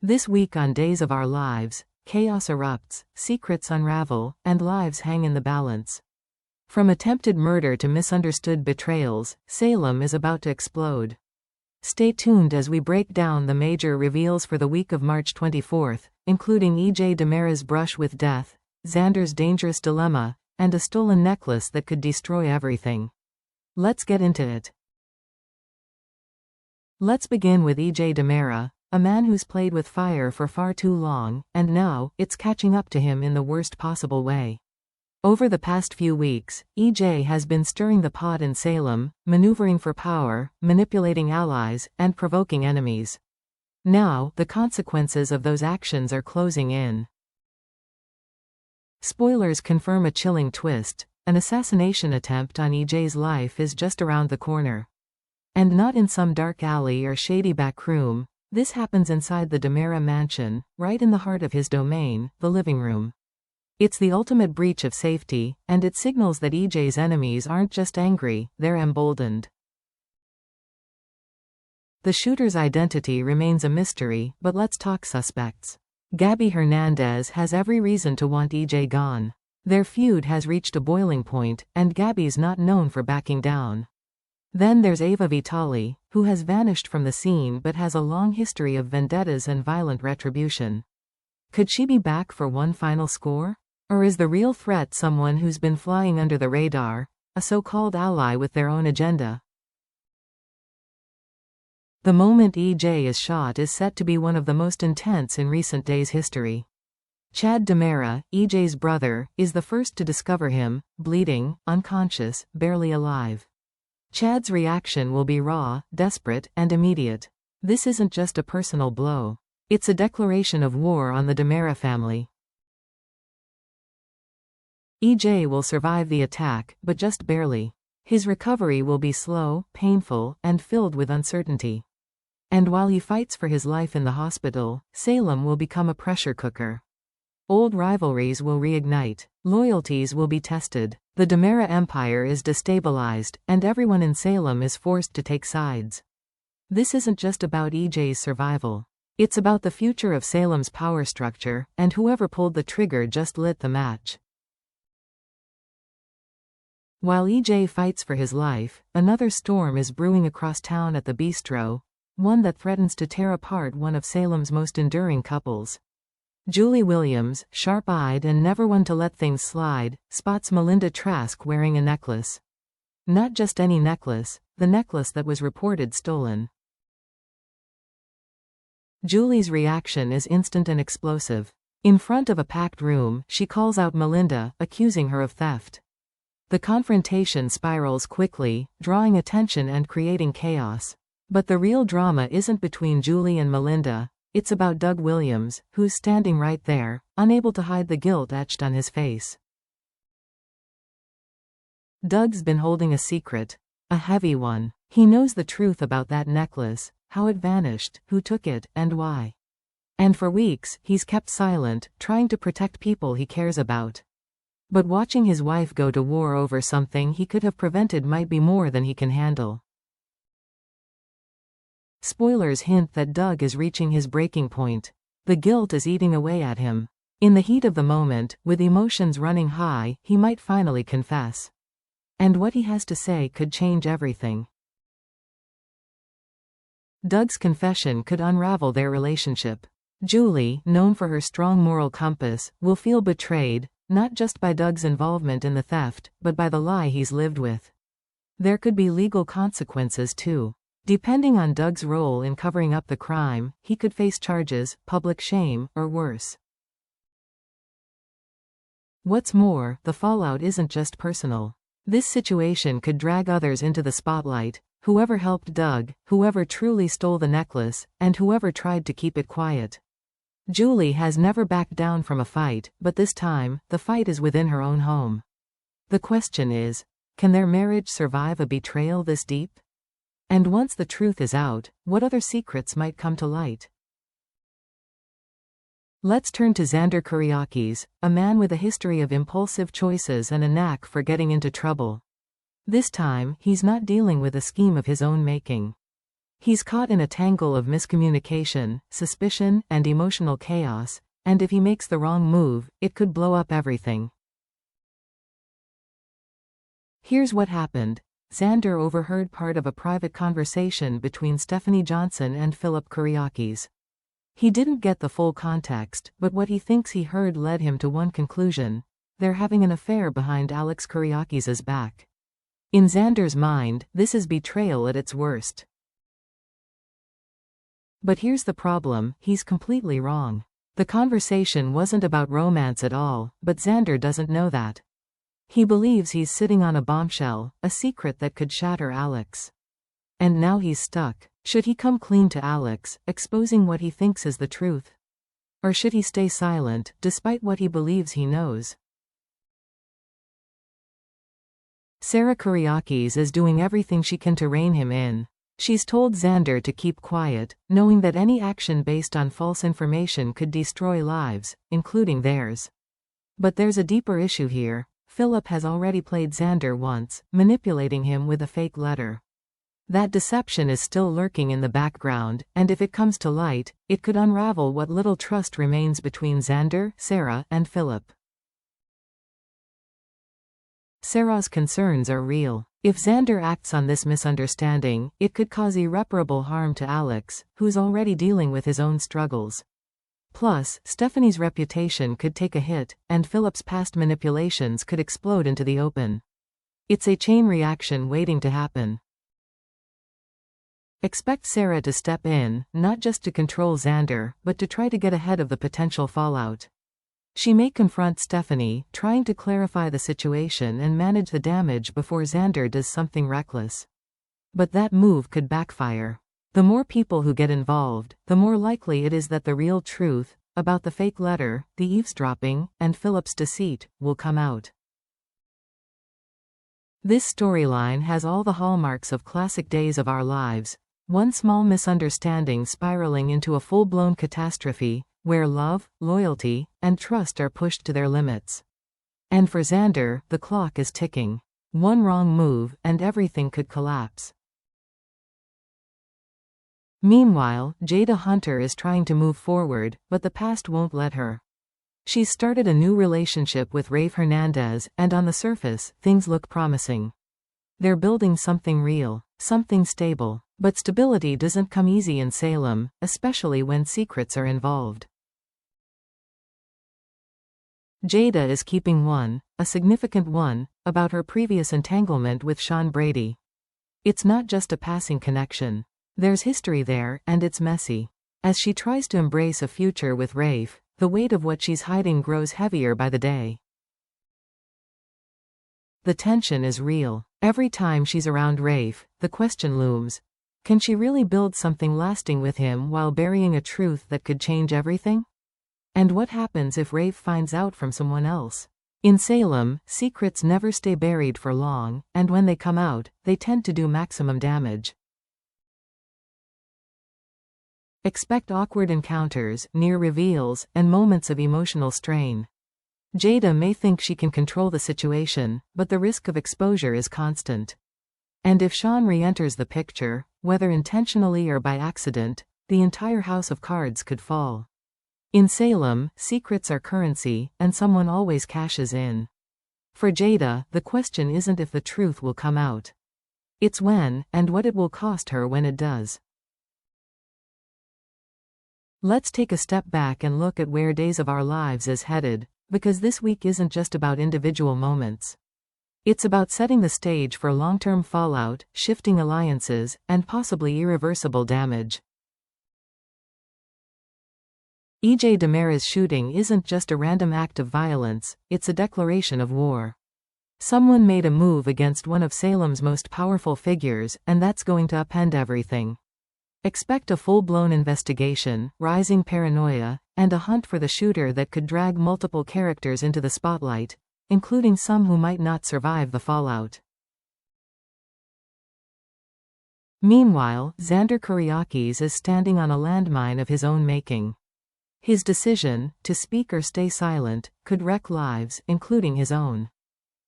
This week on Days of Our Lives, chaos erupts, secrets unravel, and lives hang in the balance. From attempted murder to misunderstood betrayals, Salem is about to explode. Stay tuned as we break down the major reveals for the week of March 24th, including E.J. DiMera's brush with death, Xander's dangerous dilemma, and a stolen necklace that could destroy everything. Let's get into it. Let's begin with E.J. DiMera, a man who's played with fire for far too long, and now, it's catching up to him in the worst possible way. Over the past few weeks, E.J. has been stirring the pot in Salem, maneuvering for power, manipulating allies, and provoking enemies. Now, the consequences of those actions are closing in. Spoilers confirm a chilling twist: an assassination attempt on E.J.'s life is just around the corner. And not in some dark alley or shady back room. This happens inside the DiMera mansion, right in the heart of his domain, the living room. It's the ultimate breach of safety, and it signals that E.J.'s enemies aren't just angry, they're emboldened. The shooter's identity remains a mystery, but let's talk suspects. Gabby Hernandez has every reason to want E.J. gone. Their feud has reached a boiling point, and Gabby's not known for backing down. Then there's Ava Vitali, who has vanished from the scene but has a long history of vendettas and violent retribution. Could she be back for one final score? Or is the real threat someone who's been flying under the radar, a so-called ally with their own agenda? The moment E.J. is shot is set to be one of the most intense in recent days' history. Chad DiMera, E.J.'s brother, is the first to discover him, bleeding, unconscious, barely alive. Chad's reaction will be raw, desperate, and immediate. This isn't just a personal blow. It's a declaration of war on the DiMera family. E.J. will survive the attack, but just barely. His recovery will be slow, painful, and filled with uncertainty. And while he fights for his life in the hospital, Salem will become a pressure cooker. Old rivalries will reignite. Loyalties will be tested. The DiMera empire is destabilized, and everyone in Salem is forced to take sides. This isn't just about E.J.'s survival. It's about the future of Salem's power structure, and whoever pulled the trigger just lit the match. While E.J. fights for his life, another storm is brewing across town at the bistro, one that threatens to tear apart one of Salem's most enduring couples. Julie Williams, sharp-eyed and never one to let things slide, spots Melinda Trask wearing a necklace. Not just any necklace, the necklace that was reported stolen. Julie's reaction is instant and explosive. In front of a packed room, she calls out Melinda, accusing her of theft. The confrontation spirals quickly, drawing attention and creating chaos. But the real drama isn't between Julie and Melinda. It's about Doug Williams, who's standing right there, unable to hide the guilt etched on his face. Doug's been holding a secret. A heavy one. He knows the truth about that necklace, how it vanished, who took it, and why. And for weeks, he's kept silent, trying to protect people he cares about. But watching his wife go to war over something he could have prevented might be more than he can handle. Spoilers hint that Doug is reaching his breaking point. The guilt is eating away at him. In the heat of the moment, with emotions running high, he might finally confess. And what he has to say could change everything. Doug's confession could unravel their relationship. Julie, known for her strong moral compass, will feel betrayed, not just by Doug's involvement in the theft, but by the lie he's lived with. There could be legal consequences too. Depending on Doug's role in covering up the crime, he could face charges, public shame, or worse. What's more, the fallout isn't just personal. This situation could drag others into the spotlight: whoever helped Doug, whoever truly stole the necklace, and whoever tried to keep it quiet. Julie has never backed down from a fight, but this time, the fight is within her own home. The question is, can their marriage survive a betrayal this deep? And once the truth is out, what other secrets might come to light? Let's turn to Xander Kyriakis, a man with a history of impulsive choices and a knack for getting into trouble. This time, he's not dealing with a scheme of his own making. He's caught in a tangle of miscommunication, suspicion, and emotional chaos, and if he makes the wrong move, it could blow up everything. Here's what happened. Xander overheard part of a private conversation between Stephanie Johnson and Philip Kyriakis. He didn't get the full context, but what he thinks he heard led him to one conclusion: they're having an affair behind Alex Kyriakis' back. In Xander's mind, this is betrayal at its worst. But here's the problem: he's completely wrong. The conversation wasn't about romance at all, but Xander doesn't know that. He believes he's sitting on a bombshell, a secret that could shatter Alex. And now he's stuck. Should he come clean to Alex, exposing what he thinks is the truth? Or should he stay silent, despite what he believes he knows? Sarah Kyriakis is doing everything she can to rein him in. She's told Xander to keep quiet, knowing that any action based on false information could destroy lives, including theirs. But there's a deeper issue here. Philip has already played Xander once, manipulating him with a fake letter. That deception is still lurking in the background, and if it comes to light, it could unravel what little trust remains between Xander, Sarah, and Philip. Sarah's concerns are real. If Xander acts on this misunderstanding, it could cause irreparable harm to Alex, who's already dealing with his own struggles. Plus, Stephanie's reputation could take a hit, and Philip's past manipulations could explode into the open. It's a chain reaction waiting to happen. Expect Sarah to step in, not just to control Xander, but to try to get ahead of the potential fallout. She may confront Stephanie, trying to clarify the situation and manage the damage before Xander does something reckless. But that move could backfire. The more people who get involved, the more likely it is that the real truth, about the fake letter, the eavesdropping, and Philip's deceit, will come out. This storyline has all the hallmarks of classic Days of Our Lives, one small misunderstanding spiraling into a full-blown catastrophe, where love, loyalty, and trust are pushed to their limits. And for Xander, the clock is ticking. One wrong move, and everything could collapse. Meanwhile, Jada Hunter is trying to move forward, but the past won't let her. She's started a new relationship with Rafe Hernandez, and on the surface, things look promising. They're building something real, something stable. But stability doesn't come easy in Salem, especially when secrets are involved. Jada is keeping one, a significant one, about her previous entanglement with Sean Brady. It's not just a passing connection. There's history there, and it's messy. As she tries to embrace a future with Rafe, the weight of what she's hiding grows heavier by the day. The tension is real. Every time she's around Rafe, the question looms: can she really build something lasting with him while burying a truth that could change everything? And what happens if Rafe finds out from someone else? In Salem, secrets never stay buried for long, and when they come out, they tend to do maximum damage. Expect awkward encounters, near reveals, and moments of emotional strain. Jada may think she can control the situation, but the risk of exposure is constant. And if Sean re-enters the picture, whether intentionally or by accident, the entire house of cards could fall. In Salem, secrets are currency, and someone always cashes in. For Jada, the question isn't if the truth will come out. It's when, and what it will cost her when it does. Let's take a step back and look at where Days of Our Lives is headed, because this week isn't just about individual moments. It's about setting the stage for long-term fallout, shifting alliances, and possibly irreversible damage. E.J. Demera's shooting isn't just a random act of violence, it's a declaration of war. Someone made a move against one of Salem's most powerful figures, and that's going to upend everything. Expect a full-blown investigation, rising paranoia, and a hunt for the shooter that could drag multiple characters into the spotlight, including some who might not survive the fallout. Meanwhile, Xander Kyriakis is standing on a landmine of his own making. His decision, to speak or stay silent, could wreck lives, including his own.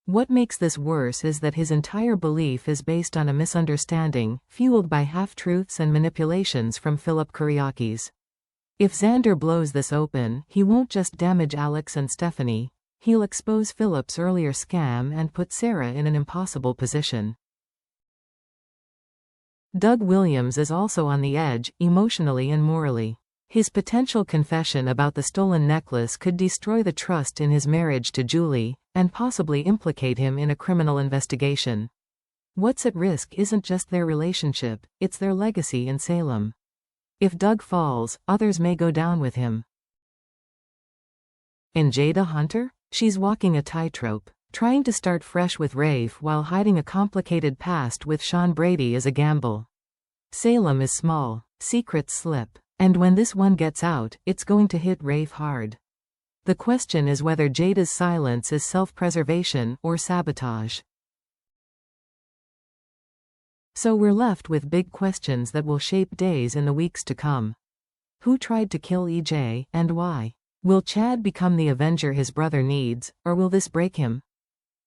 What makes this worse is that his entire belief is based on a misunderstanding, fueled by half-truths and manipulations from Philip Kyriakis. If Xander blows this open, he won't just damage Alex and Stephanie, he'll expose Philip's earlier scam and put Sarah in an impossible position. Doug Williams is also on the edge, emotionally and morally. His potential confession about the stolen necklace could destroy the trust in his marriage to Julie, and possibly implicate him in a criminal investigation. What's at risk isn't just their relationship, it's their legacy in Salem. If Doug falls, others may go down with him. And Jada Hunter? She's walking a tightrope. Trying to start fresh with Rafe while hiding a complicated past with Sean Brady is a gamble. Salem is small. Secrets slip. And when this one gets out, it's going to hit Rafe hard. The question is whether Jada's silence is self-preservation or sabotage. So we're left with big questions that will shape days in the weeks to come. Who tried to kill EJ, and why? Will Chad become the Avenger his brother needs, or will this break him?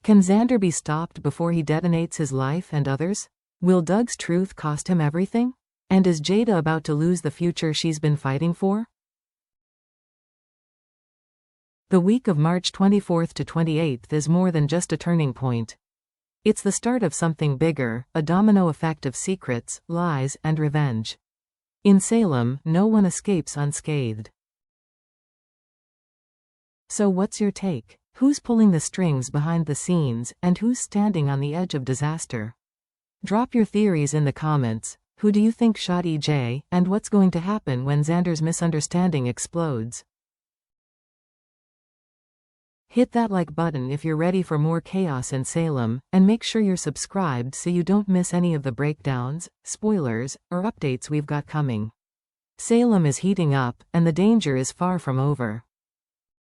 Can Xander be stopped before he detonates his life and others? Will Doug's truth cost him everything? And is Jada about to lose the future she's been fighting for? The week of March 24th to 28th is more than just a turning point. It's the start of something bigger, a domino effect of secrets, lies, and revenge. In Salem, no one escapes unscathed. So what's your take? Who's pulling the strings behind the scenes, and who's standing on the edge of disaster? Drop your theories in the comments. Who do you think shot EJ, and what's going to happen when Xander's misunderstanding explodes? Hit that like button if you're ready for more chaos in Salem, and make sure you're subscribed so you don't miss any of the breakdowns, spoilers, or updates we've got coming. Salem is heating up, and the danger is far from over.